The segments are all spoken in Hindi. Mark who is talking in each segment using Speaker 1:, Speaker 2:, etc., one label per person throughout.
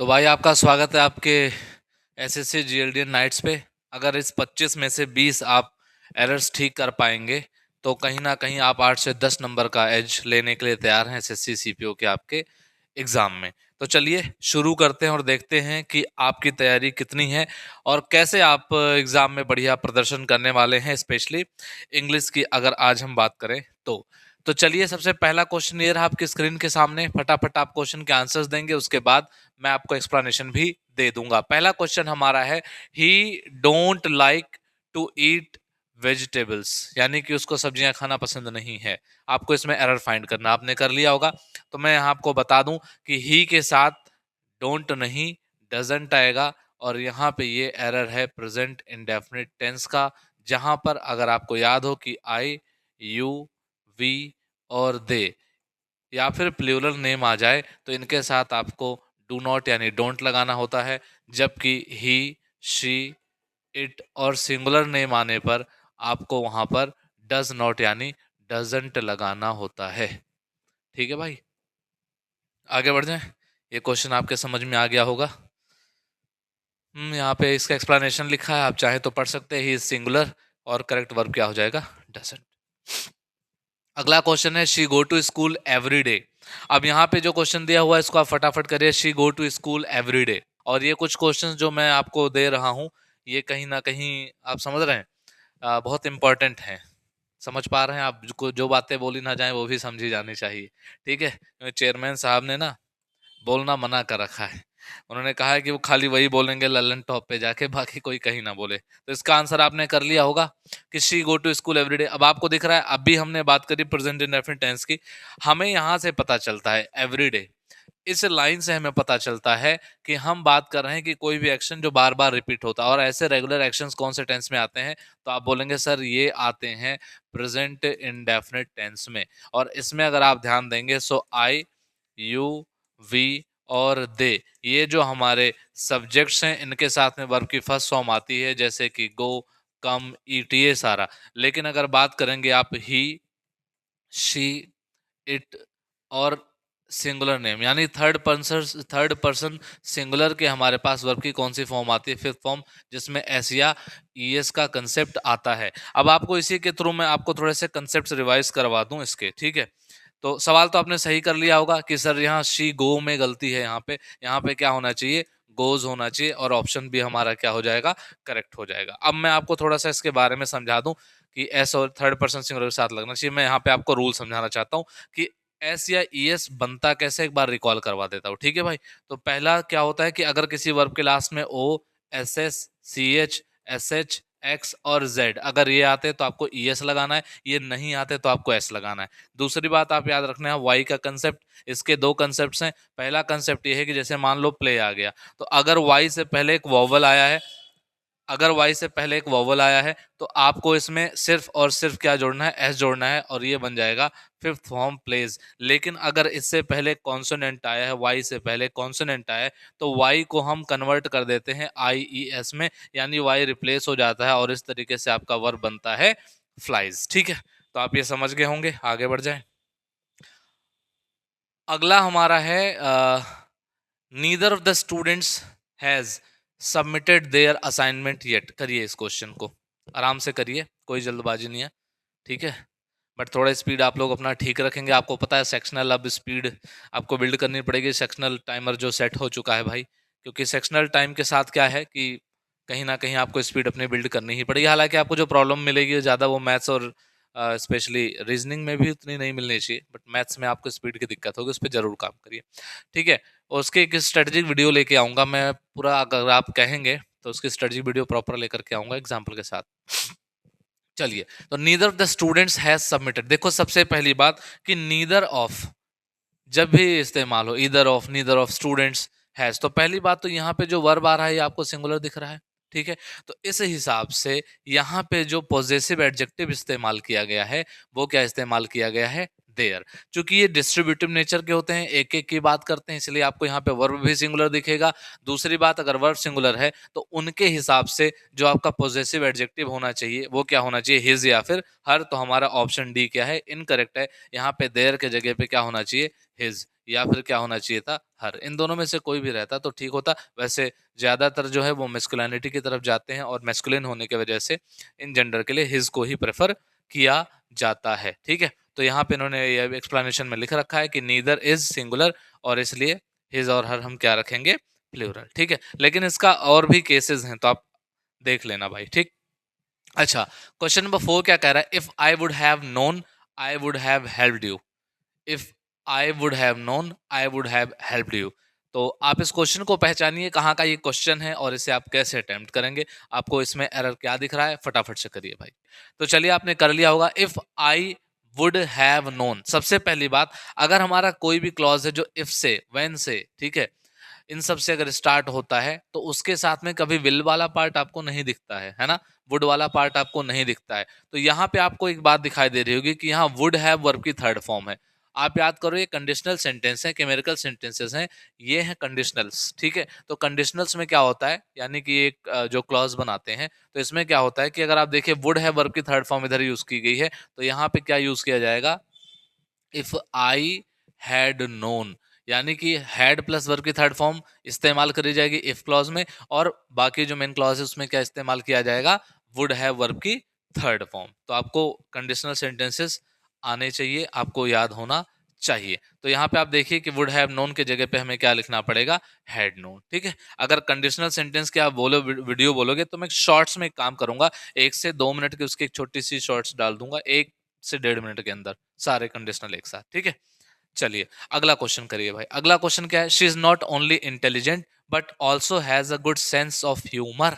Speaker 1: तो भाई आपका स्वागत है आपके एसएससी जीएलडी नाइट्स पे। अगर इस 25 में से 20 आप एरर्स ठीक कर पाएंगे तो कहीं ना कहीं आप 8 से 10 नंबर का एज लेने के लिए तैयार हैं एसएससी सीपीओ के आपके एग्जाम में। तो चलिए शुरू करते हैं और देखते हैं कि आपकी तैयारी कितनी है और कैसे आप एग्जाम में बढ़िया प्रदर्शन करने वाले हैं, स्पेशली इंग्लिश की अगर आज हम बात करें तो चलिए सबसे पहला क्वेश्चन ये रहा आपकी स्क्रीन के सामने। फटाफट आप क्वेश्चन के आंसर्स देंगे, उसके बाद मैं आपको एक्सप्लेनेशन भी दे दूंगा। पहला क्वेश्चन हमारा है he don't like to eat vegetables, यानी कि उसको सब्जियां खाना पसंद नहीं है। आपको इसमें एरर फाइंड करना, आपने कर लिया होगा। तो मैं यहाँ आपको बता दूं कि ही के साथ डोंट नहीं डजंट आएगा और यहाँ पे ये एरर है प्रेजेंट इंडेफिनिट टेंस का, जहां पर अगर आपको याद हो कि आई, यू, वी और दे या फिर प्लूरल नेम आ जाए तो इनके साथ आपको डू नॉट यानी डोंट लगाना होता है, जबकि ही, शी, इट और सिंगुलर नेम आने पर आपको वहां पर डज नॉट यानी डजंट लगाना होता है। ठीक है भाई, आगे बढ़ जाएं। ये क्वेश्चन आपके समझ में आ गया होगा। यहाँ पे इसका एक्सप्लेनेशन लिखा है, आप चाहे तो पढ़ सकते हैं। ही इज सिंगुलर और करेक्ट वर्ब क्या हो जाएगा? डजंट। अगला क्वेश्चन है she go to school every day. अब यहाँ पे जो क्वेश्चन दिया हुआ है इसको आप फटाफट करिए। She go to school every day. और ये कुछ क्वेश्चंस जो मैं आपको दे रहा हूँ ये कहीं ना कहीं आप समझ रहे हैं, बहुत इंपॉर्टेंट हैं। समझ पा रहे हैं आप? जो बातें बोली ना जाए वो भी समझी जानी चाहिए। ठीक है, चेयरमैन साहब ने ना बोलना मना कर रखा है। उन्होंने कहा है कि वो खाली वही बोलेंगे ललन टॉप पे जाके, बाकी कोई कहीं ना बोले। तो इसका आंसर आपने कर लिया होगा कि she go to school every day. अब आपको दिख रहा है, अभी हमने बात करी प्रेजेंट इंडेफिनिट टेंस की, हमें यहाँ से पता चलता है एवरीडे। इस लाइन से हमें पता चलता है कि हम बात कर रहे हैं कि कोई भी एक्शन जो बार बार रिपीट होता है। और ऐसे रेगुलर एक्शंस कौन से टेंस में आते हैं? तो आप बोलेंगे सर ये आते हैं प्रेजेंट इंडेफिनिट टेंस में। और इसमें अगर आप ध्यान देंगे सो आई, यू, वी और दे, ये जो हमारे सब्जेक्ट्स हैं इनके साथ में वर्ब की फर्स्ट फॉर्म आती है, जैसे कि गो, कम, ईट, ये सारा। लेकिन अगर बात करेंगे आप ही, शी, इट और सिंगुलर नेम यानी थर्ड पर्सन सिंगुलर के हमारे पास वर्ब की कौन सी फॉर्म आती है? फिफ्थ फॉर्म, जिसमें एस या ईएस का कंसेप्ट आता है। अब आपको इसी के थ्रू मैं आपको थोड़े से कंसेप्ट रिवाइज करवा दूं इसके। ठीक है, तो सवाल तो आपने सही कर लिया होगा कि सर यहाँ शी गो में गलती है। यहाँ पे क्या होना चाहिए? गोज होना चाहिए और ऑप्शन भी हमारा क्या हो जाएगा? करेक्ट हो जाएगा। अब मैं आपको थोड़ा सा इसके बारे में समझा दूं कि एस और थर्ड पर्सन सिंगुलर के साथ लगना चाहिए। मैं यहाँ पे आपको रूल समझाना चाहता हूँ कि एस या ईएस बनता कैसे, एक बार रिकॉल करवा देता हूँ। ठीक है भाई, तो पहला क्या होता है कि अगर किसी वर्ब के लास्ट में O, S S, C H, S H, X और जेड अगर ये आते तो आपको ईएस लगाना है, ये नहीं आते तो आपको एस लगाना है। दूसरी बात आप याद रखना है वाई का कंसेप्ट। इसके दो कंसेप्ट हैं। पहला कंसेप्ट ये है कि जैसे मान लो प्ले आ गया, तो अगर वाई से पहले एक वॉवल आया है, अगर वाई से पहले एक वॉवल आया है तो आपको इसमें सिर्फ और सिर्फ क्या जोड़ना है? एस जोड़ना है और ये बन जाएगा फिफ्थ फॉर्म प्लेज। लेकिन अगर इससे पहले कॉन्सोनेंट आया है, वाई से पहले कॉन्सोनेंट आया है, तो वाई को हम कन्वर्ट कर देते हैं आई ई एस में, यानी वाई रिप्लेस हो जाता है और इस तरीके से आपका वर्ब बनता है फ्लाइज। ठीक है, तो आप ये समझ गए होंगे। आगे बढ़ जाए। अगला हमारा है neither of the students has submitted there assignment yet. करिए इस क्वेश्चन को, आराम से करिए, कोई जल्दबाजी नहीं है। ठीक है, बट थोड़ा स्पीड आप लोग अपना ठीक रखेंगे। आपको पता है सेक्शनल अब स्पीड आपको बिल्ड करनी पड़ेगी। सेक्शनल टाइमर जो सेट हो चुका है भाई, क्योंकि सेक्शनल टाइम के साथ क्या है कि कहीं ना कहीं आपको स्पीड अपनी बिल्ड करनी ही पड़ेगी। हालांकि आपको जो प्रॉब्लम मिलेगी ज़्यादा वो मैथ्स और स्पेशली रीजनिंग में भी उतनी नहीं मिलनी चाहिए, बट मैथ्स में आपको स्पीड की दिक्कत होगी, उस पर जरूर काम करिए। ठीक है, और उसके एक स्ट्रेटेजिक वीडियो लेके आऊंगा मैं पूरा, अगर आप कहेंगे तो उसकी स्ट्रेटेजिक वीडियो प्रॉपर लेकर के आऊंगा एग्जाम्पल के साथ। चलिए, तो neither of the students has submitted. देखो सबसे पहली बात कि नीदर ऑफ जब भी इस्तेमाल हो, either of, neither of, students, has, तो पहली बात तो यहाँ पे जो वर्ब आ रहा है ये आपको सिंगुलर दिख रहा है। ठीक है, तो इस हिसाब से यहाँ पे जो पॉजेसिव एडजेक्टिव इस्तेमाल किया गया है वो क्या इस्तेमाल किया गया है? देयर। क्योंकि ये डिस्ट्रीब्यूटिव नेचर के होते हैं, एक एक की बात करते हैं, इसलिए आपको यहाँ पे वर्ब भी सिंगुलर दिखेगा। दूसरी बात, अगर वर्ब सिंगुलर है तो उनके हिसाब से जो आपका पॉजेसिव एडजेक्टिव होना चाहिए वो क्या होना चाहिए? हिज या फिर हर। तो हमारा ऑप्शन डी क्या है? इनकरेक्ट है। यहाँ पे देयर के जगह पे क्या होना चाहिए? हिज, या फिर क्या होना चाहिए था, हर। इन दोनों में से कोई भी रहता तो ठीक होता। वैसे ज्यादातर जो है वो मेस्कुलिनिटी की तरफ जाते हैं, और मेस्कुलिन होने की वजह से इन जेंडर के लिए हिज को ही प्रेफर किया जाता है। ठीक है, तो यहाँ पे इन्होंने ये एक्सप्लेनेशन में लिख रखा है कि नीदर इज सिंगुलर, और इसलिए हिज और हर हम क्या रखेंगे, प्लूरल। ठीक है, लेकिन इसका और भी केसेस हैं, तो आप देख लेना भाई। ठीक, अच्छा, क्वेश्चन नंबर 4 क्या कह रहा है, if I would have known I would have helped you. If I would have known I would have helped you. तो आप इस क्वेश्चन को पहचानिए, कहाँ का ये क्वेश्चन है और इसे आप कैसे अटेम्प्ट करेंगे। आपको इसमें एरर क्या दिख रहा है, फटाफट से करिए भाई। तो चलिए, आपने कर लिया होगा। If I would have known, सबसे पहली बात, अगर हमारा कोई भी क्लॉज है जो इफ से, व्हेन से, ठीक है, इन सब से अगर स्टार्ट होता है, तो उसके साथ में कभी विल वाला पार्ट आपको नहीं दिखता है ना, वुड वाला पार्ट आपको नहीं दिखता है। तो यहाँ पे आपको एक बात दिखाई दे रही होगी कि यहाँ वुड हैव वर्ब की थर्ड फॉर्म है। आप याद करो, ये कंडीशनल सेंटेंस है, केमिकल सेंटेंसेस हैं, ये हैं कंडीशनल्स। ठीक है, तो कंडीशनल्स में क्या होता है, यानी कि एक जो क्लॉज बनाते हैं, तो इसमें क्या होता है कि अगर आप देखिए वुड हैव वर्ब की थर्ड फॉर्म इधर यूज की गई है, तो यहाँ पे क्या यूज किया जाएगा, इफ आई हैड नोन, यानी कि हैड प्लस वर्ब की थर्ड फॉर्म इस्तेमाल करी जाएगी इफ क्लॉज में, और बाकी जो मेन क्लॉज है उसमें क्या इस्तेमाल किया जाएगा, वुड हैव वर्ब की थर्ड फॉर्म। तो आपको कंडीशनल सेंटेंसेस आने चाहिए, आपको याद होना चाहिए। तो यहाँ पे आप देखिए कि वुड हैव नोन के जगह पे हमें क्या लिखना पड़ेगा, हैड नोन। ठीक है, अगर कंडीशनल सेंटेंस के आप बोलो वीडियो बोलोगे, तो मैं शॉर्ट्स में एक काम करूंगा, 1 से 2 मिनट की उसकी एक छोटी सी शॉर्ट्स डाल दूंगा, 1 से 1.5 मिनट के अंदर, सारे कंडीशनल एक साथ। ठीक है, चलिए अगला क्वेश्चन करिए भाई। अगला क्वेश्चन क्या है, she is not only intelligent but also has a good sense of humour.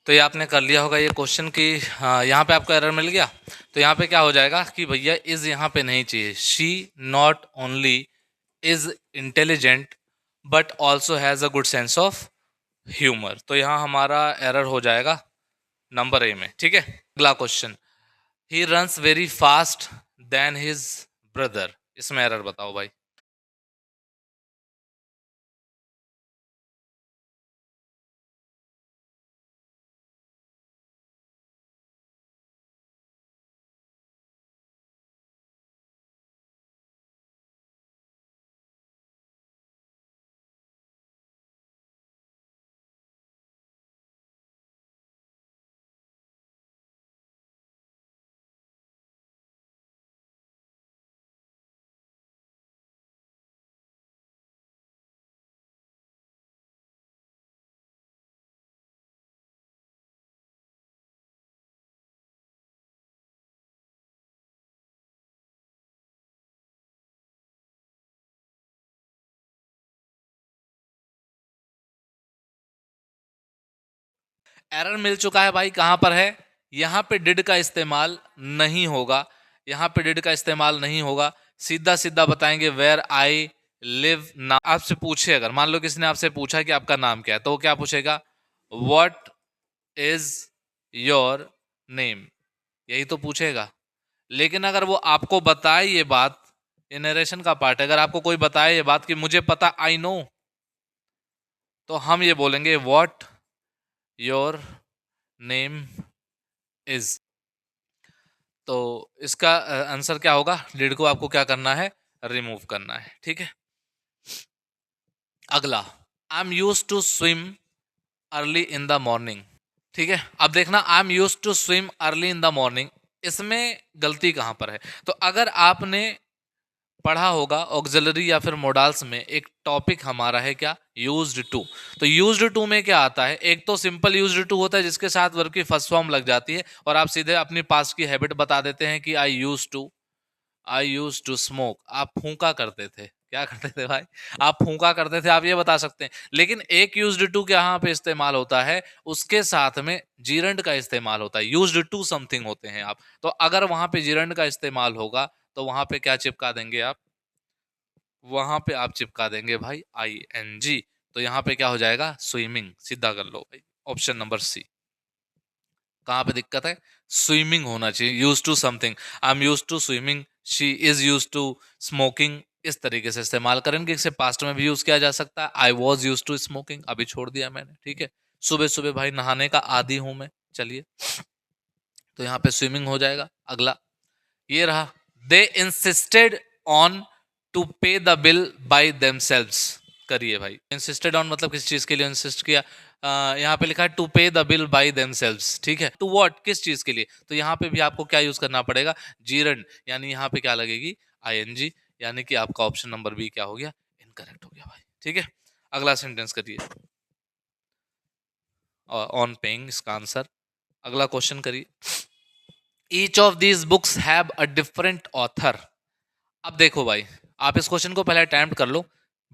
Speaker 1: तो ये आपने कर लिया होगा ये क्वेश्चन की, हाँ, यहाँ पे आपको एरर मिल गया। तो यहाँ पे क्या हो जाएगा कि भैया इज यहाँ पे नहीं चाहिए, she not only is intelligent but also has a good sense of humour. तो यहाँ हमारा एरर हो जाएगा नंबर ए में। ठीक है, अगला question, he runs very fast then his brother. इसमें एरर बताओ भाई। एरर मिल चुका है भाई, कहां पर है, यहां पे डिड का इस्तेमाल नहीं होगा, यहां पे डिड का इस्तेमाल नहीं होगा। सीधा सीधा बताएंगे वेयर आई लिव ना। आपसे पूछे, अगर मान लो किसी ने आपसे पूछा कि आपका नाम क्या है, तो वो क्या पूछेगा, व्हाट इज योर नेम, यही तो पूछेगा। लेकिन अगर वो आपको बताए ये बात, ये नरेशन का पार्ट है, अगर आपको कोई बताए ये बात कि मुझे पता, आई नो, तो हम ये बोलेंगे व्हाट योर नेम इज। तो इसका आंसर क्या होगा, डिड को आपको क्या करना है, रिमूव करना है। ठीक है, अगला, I am use to swim early in the morning. ठीक है, अब देखना, I am use to swim early in the morning, इसमें गलती कहां पर है। तो अगर आपने पढ़ा होगा ऑक्सिलरी या फिर मोडाल्स में, एक टॉपिक हमारा है क्या, यूज्ड टू। तो यूज्ड टू में क्या आता है, एक तो सिंपल यूज्ड टू होता है जिसके साथ वर्ब की फर्स्ट फॉर्म लग जाती है, और आप सीधे अपनी पास्ट की हैबिट बता देते हैं कि आई यूज टू स्मोक, आप फूंका करते थे, क्या करते थे भाई, आप फूंका करते थे, आप ये बता सकते हैं। लेकिन एक यूज्ड टू क्या यहाँ पे इस्तेमाल होता है, उसके साथ में जीरंड का इस्तेमाल होता है, यूज्ड टू समथिंग होते हैं आप। तो अगर वहां पे जीरंड का इस्तेमाल होगा, तो वहां पे क्या चिपका देंगे आप, वहां पे आप चिपका देंगे भाई आई एन जी। तो यहाँ पे क्या हो जाएगा, स्विमिंग, सीधा कर लो भाई, ऑप्शन नंबर सी। कहाँ पे दिक्कत है, स्विमिंग होना चाहिए, use to something, I am use to swimming, she is use to smoking, इस तरीके से इस्तेमाल करेंगे। इसे पास्ट में भी यूज किया जा सकता है, I was use to smoking, अभी छोड़ दिया मैंने। ठीक है, सुबह सुबह भाई नहाने का आदी हूं मैं। चलिए, तो यहाँ पे स्विमिंग हो जाएगा। अगला ये रहा, दे इंसिस्टेड ऑन टू पे द बिल बाय देमसेल्व्स। करिए भाई, इंसिस्टेड ऑन मतलब किस चीज के लिए इंसिस्ट किया, यहाँ पे लिखा है टू पे द बिल बाय देमसेल्व्स, ठीक है। टू व्हाट, किस चीज के लिए, तो यहाँ पे भी आपको क्या यूज करना पड़ेगा, जीरंड, यानी यहाँ पे क्या लगेगी, आईएनजी, यानी कि आपका ऑप्शन नंबर बी क्या हो गया, इनकरेक्ट हो गया भाई, ठीक है। अगला सेंटेंस करिए, ऑन पेइंग इसका आंसर। अगला क्वेश्चन करिए, each of these books have a different author. अब देखो भाई, आप इस क्वेश्चन को पहले अटेम्प्ट कर लो,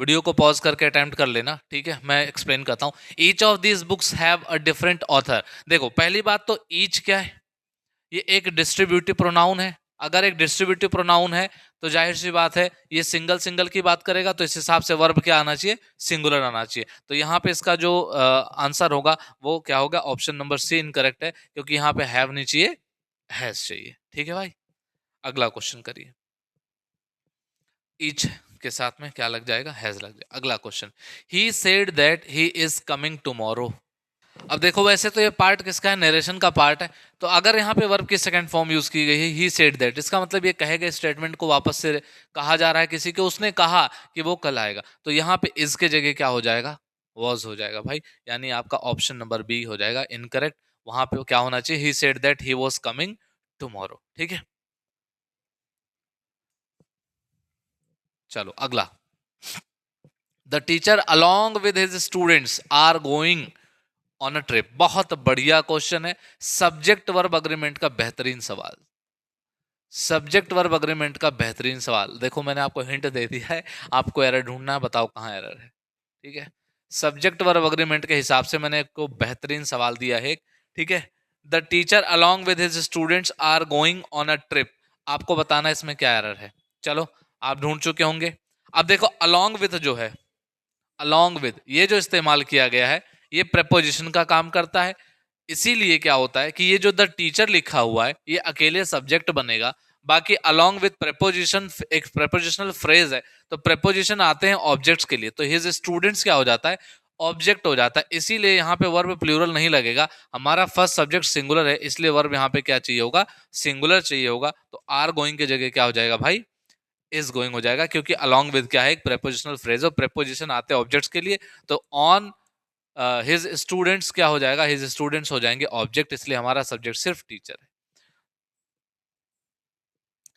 Speaker 1: वीडियो को पॉज करके अटेम्प्ट कर लेना, ठीक है। मैं एक्सप्लेन करता हूँ। Each of these books have a different author. देखो पहली बात तो ईच क्या है, ये एक डिस्ट्रीब्यूटिव प्रोनाउन है। अगर एक डिस्ट्रीब्यूटिव प्रोनाउन है तो जाहिर सी बात है ये सिंगल सिंगल की बात करेगा, तो इस हिसाब से वर्ब क्या आना चाहिए, सिंगुलर आना चाहिए। तो यहाँ पे इसका जो आंसर होगा वो क्या होगा, ऑप्शन नंबर सी इनकरेक्ट है, क्योंकि यहाँ पे हैव नहीं चाहिए, हैज चाहिए, ठीक है भाई। अगला क्वेश्चन करिए, ईच के साथ में क्या लग जाएगा, हैज लग जाएगा। अगला question, he said that he is coming tomorrow. अब देखो वैसे तो ये पार्ट किसका है, नरेशन का पार्ट है। तो अगर यहाँ पे वर्ब की सेकंड फॉर्म यूज की गई है ही सेड दैट, इसका मतलब ये कहे गए स्टेटमेंट को वापस से कहा जा रहा है किसी के, उसने कहा कि वो कल आएगा, तो यहाँ पे इज के जगह क्या हो जाएगा, वॉज हो जाएगा भाई, यानी आपका ऑप्शन नंबर बी हो जाएगा इनकरेक्ट। वहां पे क्या होना चाहिए, he said that he was coming tomorrow, ठीक है। चलो अगला, the teacher along with his students are going on a trip. बहुत बढ़िया क्वेश्चन है, सब्जेक्ट वर्ब अग्रीमेंट का बेहतरीन सवाल, सब्जेक्ट वर्ब अग्रीमेंट का बेहतरीन सवाल। देखो मैंने आपको हिंट दे दिया है, आपको एरर ढूंढना है, बताओ कहाँ एरर है, ठीक है। सब्जेक्ट वर्ब अग्रीमेंट के हिसाब से मैंने आपको बेहतरीन सवाल दिया है, ठीक है। The teacher along with his students are going on a trip, आपको बताना है इसमें क्या एरर है। चलो आप ढूंढ चुके होंगे। अब देखो अलॉन्ग विद जो है, अलॉन्ग विद ये जो इस्तेमाल किया गया है, ये प्रेपोजिशन का काम करता है। इसीलिए क्या होता है कि ये जो द टीचर लिखा हुआ है ये अकेले सब्जेक्ट बनेगा, बाकी अलोंग विद प्रेपोजिशन एक प्रेपोजिशनल फ्रेज है, तो प्रेपोजिशन आते हैं ऑब्जेक्ट्स के लिए, तो हिज स्टूडेंट्स क्या हो जाता है, ऑब्जेक्ट हो जाता है। इसीलिए यहाँ पे वर्ब प्लूरल नहीं लगेगा, हमारा फर्स्ट सब्जेक्ट सिंगुलर है, इसलिए वर्ब यहाँ पे क्या चाहिए होगा, सिंगुलर चाहिए होगा। तो आर गोइंग की जगह क्या हो जाएगा भाई, इज गोइंग हो जाएगा, क्योंकि अलोंग विद क्या है, एक प्रेपोजिशनल फ्रेज और प्रेपोजिशन आते हैं ऑब्जेक्ट्स के लिए। तो ऑन हिज स्टूडेंट्स क्या हो जाएगा, हिज स्टूडेंट्स हो जाएंगे ऑब्जेक्ट, इसलिए हमारा सब्जेक्ट सिर्फ टीचर है,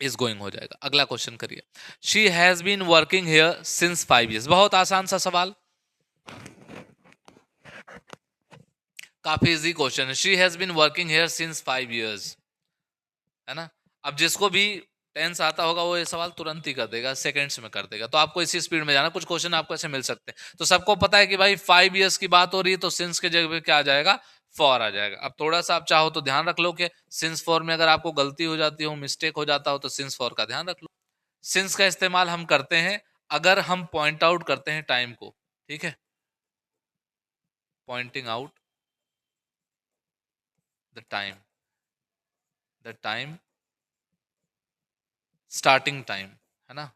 Speaker 1: इज गोइंग हो जाएगा। अगला क्वेश्चन करिए, she has been working here since 5 years। बहुत आसान सा सवाल, काफी इजी क्वेश्चन है, she has been working here since 5 years, है ना। अब जिसको भी टेंस आता होगा वो ये सवाल तुरंत ही कर देगा, सेकंड्स में कर देगा। तो आपको इसी स्पीड में जाना, कुछ क्वेश्चन आपको ऐसे मिल सकते हैं। तो सबको पता है कि भाई 5 years की बात हो रही है, तो सिंस के जगह पे क्या आ जाएगा, फॉर आ जाएगा। अब थोड़ा सा आप चाहो तो ध्यान रख लो कि सिंस फॉर में अगर आपको गलती हो जाती हो, मिस्टेक हो जाता हो, तो सिंस फॉर का ध्यान रख लो। सिंस का इस्तेमाल हम करते हैं अगर हम पॉइंट आउट करते हैं टाइम को, ठीक है, pointing out the time, the time, starting time, है ना,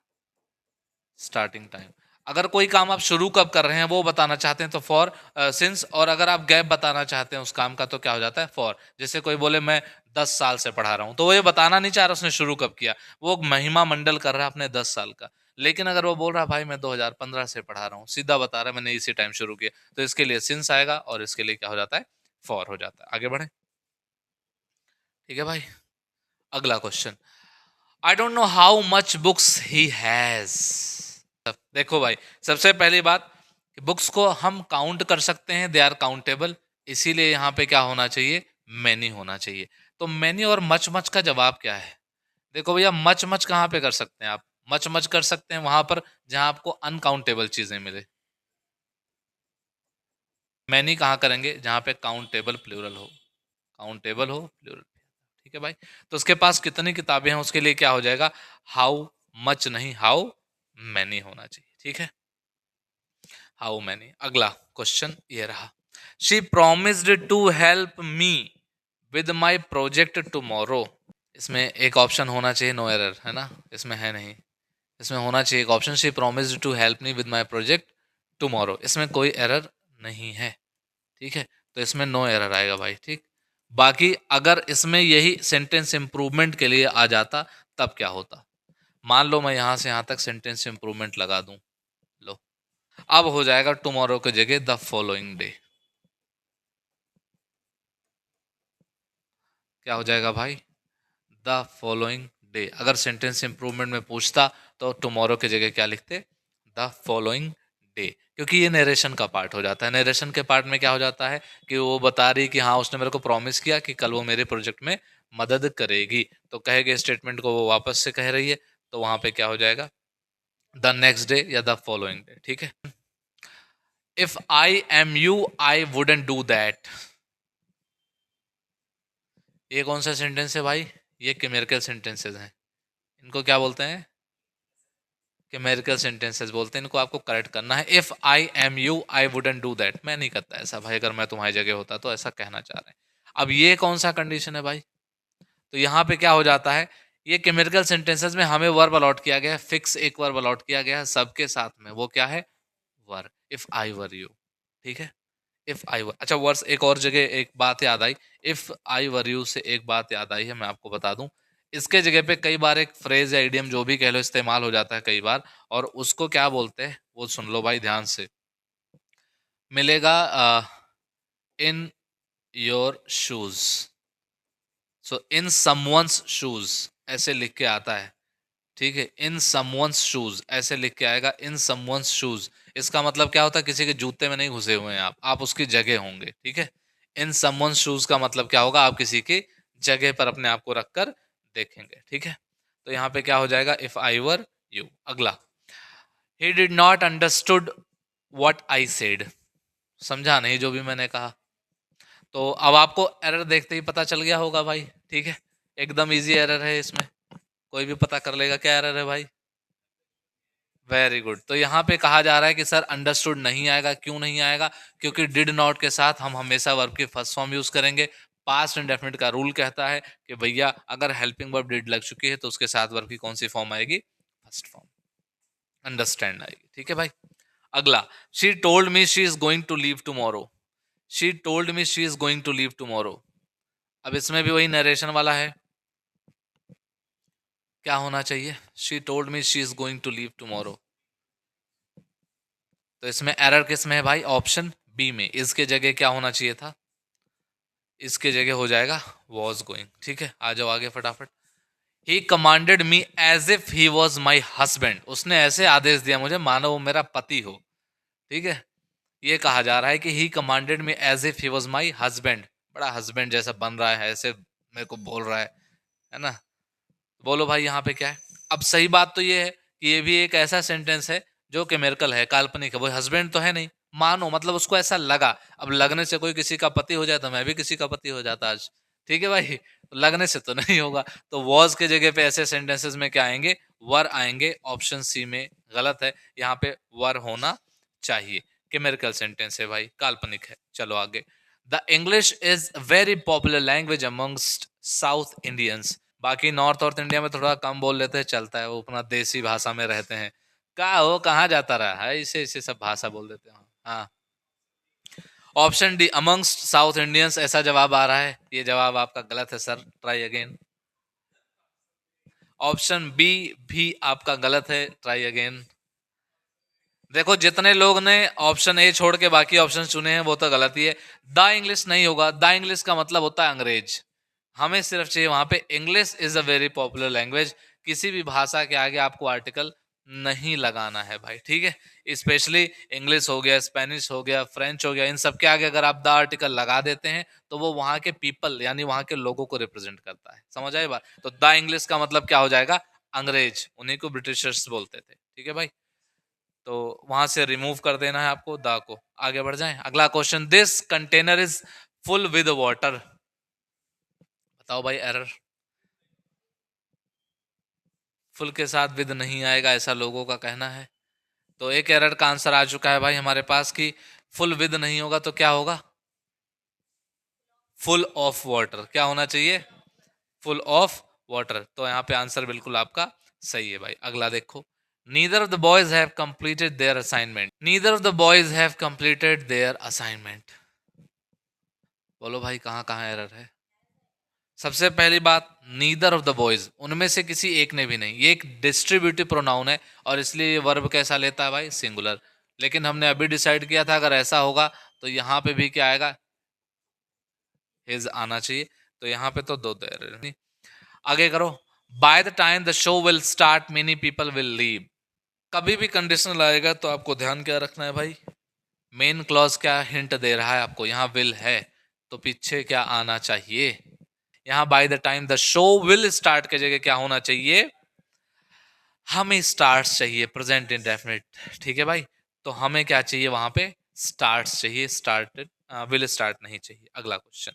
Speaker 1: स्टार्टिंग टाइम। अगर कोई काम आप शुरू कब कर रहे हैं वो बताना चाहते हैं तो फॉर सिंस, और अगर आप गैप बताना चाहते हैं उस काम का तो क्या हो जाता है, फॉर। जैसे कोई बोले मैं 10 साल से पढ़ा रहा हूं, तो वो ये बताना नहीं चाह रहा उसने शुरू कब किया, वो महिमा मंडल कर रहा है अपने 10 साल का। लेकिन अगर वो बोल रहा है भाई मैं 2015 से पढ़ा रहा हूँ, सीधा बता रहा है मैंने इसी टाइम शुरू किया, तो इसके लिए सिंस आएगा और इसके लिए क्या हो जाता है, फॉर हो जाता है। आगे बढ़े, ठीक है भाई। अगला question, I don't know how much books he has. देखो भाई, सबसे पहली बात, बुक्स को हम काउंट कर सकते हैं, दे आर काउंटेबल, इसीलिए यहाँ पे क्या होना चाहिए, मैनी होना चाहिए। तो मैनी और मच मच का जवाब क्या है, देखो भैया मच मच कहाँ पे कर सकते हैं आप, मच मच कर सकते हैं वहां पर जहां आपको अनकाउंटेबल चीजें मिले। मैनी कहाँ करेंगे, जहां पे काउंटेबल प्लूरल हो, काउंटेबल हो प्लूरल, ठीक है भाई। तो उसके पास कितनी किताबें हैं, उसके लिए क्या हो जाएगा, हाउ मच नहीं, हाउ मैनी होना चाहिए, ठीक है, हाउ मैनी। अगला क्वेश्चन ये रहा, she promised to help me with my project tomorrow. इसमें एक ऑप्शन होना चाहिए नो एरर, है ना, इसमें है नहीं, इसमें होना चाहिए एक option, she promised to help me with my project tomorrow, इसमें कोई एरर नहीं है, ठीक है। तो इसमें नो एरर आएगा भाई, ठीक। बाकी अगर इसमें यही सेंटेंस इंप्रूवमेंट के लिए आ जाता तब क्या होता, मान लो मैं यहाँ से यहाँ तक सेंटेंस इंप्रूवमेंट लगा दूं, लो अब हो जाएगा टुमारो की जगह द फॉलोइंग डे। क्या हो जाएगा भाई? The following day. अगर सेंटेंस इंप्रूवमेंट में पूछता तो टुमारो की जगह क्या लिखते? The following day. क्योंकि ये नरेशन का पार्ट हो जाता है। नरेशन के पार्ट में क्या हो जाता है कि वो बता रही कि हाँ उसने मेरे को प्रॉमिस किया कि कल वो मेरे प्रोजेक्ट में मदद करेगी, तो कहे गए स्टेटमेंट को वो वापस से कह रही है, तो वहां पे क्या हो जाएगा? द नेक्स्ट डे या द फॉलोइंग डे। ठीक है। If I am you I wouldn't do that. ये कौन सा सेंटेंस है भाई? ये केमेरिकल सेंटेंसेस हैं। इनको क्या बोलते हैं? केमेरिकल सेंटेंसेस बोलते हैं इनको। आपको करेक्ट करना है। If I am you I wouldn't do that. मैं नहीं करता ऐसा भाई, अगर मैं तुम्हारी जगह होता तो, ऐसा कहना चाह रहे हैं। अब ये कौन सा कंडीशन है भाई? तो यहाँ पे क्या हो जाता है, ये केमेरिकल सेंटेंसेस में हमें वर्ब अलॉट किया गया है, फिक्स एक वर्ब अलॉट किया गया है सबके साथ में। वो क्या है? Were. If I were you. ठीक है। इफ आई वर, अच्छा वर्स एक और जगह एक बात याद आई। इफ आई वर यू से एक बात याद आई है, मैं आपको बता दूं। इसके जगह पे कई बार एक फ्रेज या इडियम जो भी कह लो इस्तेमाल हो जाता है कई बार, और उसको क्या बोलते हैं वो सुन लो भाई ध्यान से। मिलेगा in your shoes. So in someone's shoes ऐसे लिख के आता है। ठीक है। इन समवंस शूज ऐसे लिख के आएगा, इन समवंस शूज। इसका मतलब क्या होता है? किसी के जूते में नहीं घुसे हुए हैं आप उसकी जगह होंगे। ठीक है। इन समवंस शूज का मतलब क्या होगा? आप किसी की जगह पर अपने आप को रखकर देखेंगे। ठीक है। तो यहाँ पे क्या हो जाएगा? If I were you. अगला, he did not understood what I said. समझा नहीं जो भी मैंने कहा। तो अब आपको एरर देखते ही पता चल गया होगा भाई। ठीक है। एकदम इजी एरर है इसमें, कोई भी पता कर लेगा क्या एरर है भाई। Very good. तो यहाँ पे कहा जा रहा है कि सर अंडरस्टूड नहीं आएगा। क्यों नहीं आएगा? क्योंकि डिड नॉट के साथ हम हमेशा वर्ब की फर्स्ट फॉर्म यूज करेंगे। पास्ट इंडेफिनिट का रूल कहता है कि भैया अगर हेल्पिंग वर्ब डिड लग चुकी है तो उसके साथ वर्ब की कौन सी फॉर्म आएगी? First form. अंडरस्टैंड आएगी। ठीक है भाई। अगला, she told me she is going to leave tomorrow. She told me she is going to leave tomorrow. अब इसमें भी वही नरेशन वाला है। क्या होना चाहिए? She told me she is going to leave tomorrow. तो इसमें एरर किस में है भाई? ऑप्शन बी में। इसके जगह क्या होना चाहिए था? इसके जगह हो जाएगा वॉज गोइंग। ठीक है। आ जाओ आगे फटाफट। He commanded me as if he was my husband. उसने ऐसे आदेश दिया मुझे मानो वो मेरा पति हो। ठीक है। ये कहा जा रहा है कि he commanded me as if he was my husband. बड़ा हस्बैंड जैसा बन रहा है, ऐसे मेरे को बोल रहा है ना? बोलो भाई यहाँ पे क्या है? अब सही बात तो ये है कि ये भी एक ऐसा सेंटेंस है जो कि मेरिकल है, काल्पनिक है। वो हस्बैंड तो है नहीं। मानो मतलब उसको ऐसा लगा। अब लगने से कोई किसी का पति हो जाए तो मैं भी किसी का पति हो जाता आज। ठीक है भाई। तो लगने से तो नहीं होगा। तो वॉज के जगह पे ऐसे सेंटेंसेस में क्या आएंगे? वर आएंगे। ऑप्शन सी में गलत है। यहाँ पे वर होना चाहिए। कि मेरिकल सेंटेंस है भाई, काल्पनिक है। चलो आगे। The English is very popular language amongst south Indians. बाकी नॉर्थ इंडिया में थोड़ा कम बोल लेते हैं, चलता है, वो अपना देसी भाषा में रहते हैं। कहा हो कहाँ जाता रहा है, इसे इसे सब भाषा बोल देते हैं। हाँ। Option D amongst south Indians ऐसा जवाब आ रहा है। ये जवाब आपका गलत है sir, try again. Option B भी आपका गलत है, ट्राई अगेन। देखो जितने लोग ने ऑप्शन ए छोड़ के बाकी ऑप्शन चुने हैं वो तो गलत ही है। द इंग्लिश नहीं होगा। द इंग्लिश का मतलब होता है अंग्रेज। हमें सिर्फ चाहिए वहां पे English is a very popular language. किसी भी भाषा के आगे आपको आर्टिकल नहीं लगाना है भाई। ठीक है। स्पेशली इंग्लिश हो गया, स्पेनिश हो गया, फ्रेंच हो गया, इन सब के आगे अगर आप द आर्टिकल लगा देते हैं तो वो वहां के पीपल यानी वहां के लोगों को रिप्रेजेंट करता है। समझ आए बात? तो द इंग्लिश का मतलब क्या हो जाएगा? अंग्रेज। उन्हीं को ब्रिटिशर्स बोलते थे। ठीक है भाई। तो वहां से रिमूव कर देना है आपको दा को। आगे बढ़ जाएं। अगला question, this container is full with water. बताओ भाई एरर। फुल के साथ विद नहीं आएगा ऐसा लोगों का कहना है। तो एक एरर का आंसर आ चुका है भाई हमारे पास कि फुल विद नहीं होगा तो क्या होगा? Full of water. क्या होना चाहिए? Full of water. तो यहाँ पे आंसर बिल्कुल आपका सही है भाई। अगला देखो, neither of the boys have completed there assignment. Neither of the boys have completed there assignment. बोलो भाई कहाँ कहाँ एरर है? सबसे पहली बात, नीदर ऑफ द बॉयज, उनमें से किसी एक ने भी नहीं। ये एक डिस्ट्रीब्यूटिव प्रोनाउन है और इसलिए ये वर्ब कैसा लेता है भाई, सिंगुलर। लेकिन हमने अभी डिसाइड किया था अगर ऐसा होगा तो यहाँ पे भी क्या आएगा, हिज आना चाहिए। तो यहाँ पे तो दो देर। आगे करो, by the time the show will start many people will leave. कभी भी कंडीशनल आएगा तो आपको ध्यान क्या रखना है भाई, मेन क्लॉज क्या हिंट दे रहा है आपको, यहाँ विल है तो पीछे क्या आना चाहिए, यहाँ by the time the show will start के जगह क्या होना चाहिए, हमें स्टार्ट्स चाहिए, प्रेजेंट इंडेफिनिट। ठीक है भाई, तो हमें क्या चाहिए वहां पे, स्टार्ट्स चाहिए, स्टार्टेड, विल स्टार्ट नहीं चाहिए। अगला question,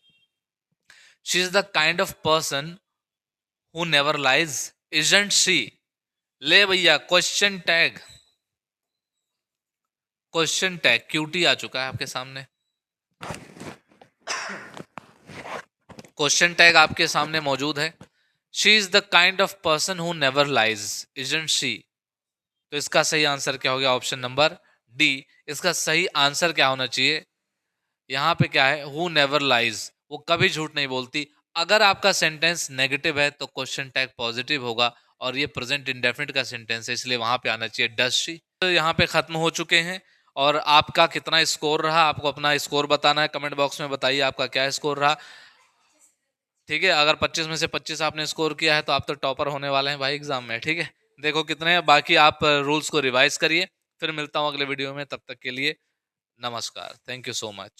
Speaker 1: she is the kind of person who never lies, isn't she. ले भैया question tag, question tag QT आ चुका है आपके सामने, क्वेश्चन टैग आपके सामने मौजूद है। She is the kind of person who never lies, isn't she. तो इसका सही आंसर क्या हो गया, ऑप्शन नंबर डी। इसका सही आंसर क्या होना चाहिए, यहाँ पे क्या है, हु नेवर लाइज, वो कभी झूठ नहीं बोलती। अगर आपका सेंटेंस नेगेटिव है तो क्वेश्चन टैग पॉजिटिव होगा, और ये प्रेजेंट इंडेफिनिट का सेंटेंस है इसलिए वहां पे आना चाहिए डज शी। तो यहाँ पे खत्म हो चुके हैं। और आपका कितना स्कोर रहा, आपको अपना स्कोर बताना है, कमेंट बॉक्स में बताइए आपका क्या स्कोर रहा। ठीक है, अगर 25 में से 25 आपने स्कोर किया है तो आप तो टॉपर होने वाले हैं भाई एग्जाम में। ठीक है, देखो कितने हैं, बाकी आप रूल्स को रिवाइज करिए। फिर मिलता हूँ अगले वीडियो में, तब तक के लिए नमस्कार, थैंक यू सो मच।